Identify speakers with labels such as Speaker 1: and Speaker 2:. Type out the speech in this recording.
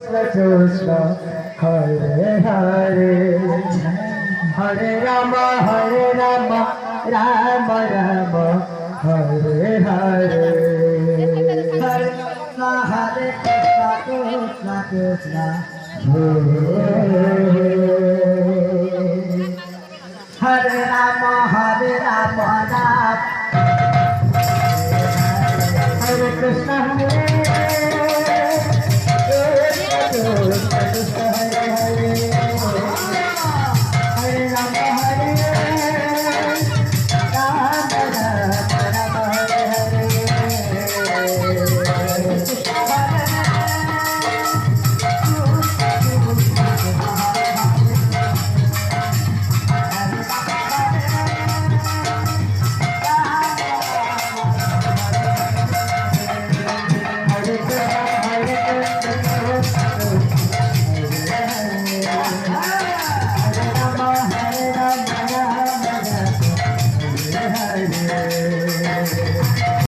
Speaker 1: Krishna Hare Hare Hare Rama Rama Rama Hare Hare Hare Krishna Krishna Krishna Hare Rama Rama Hare Krishna Hare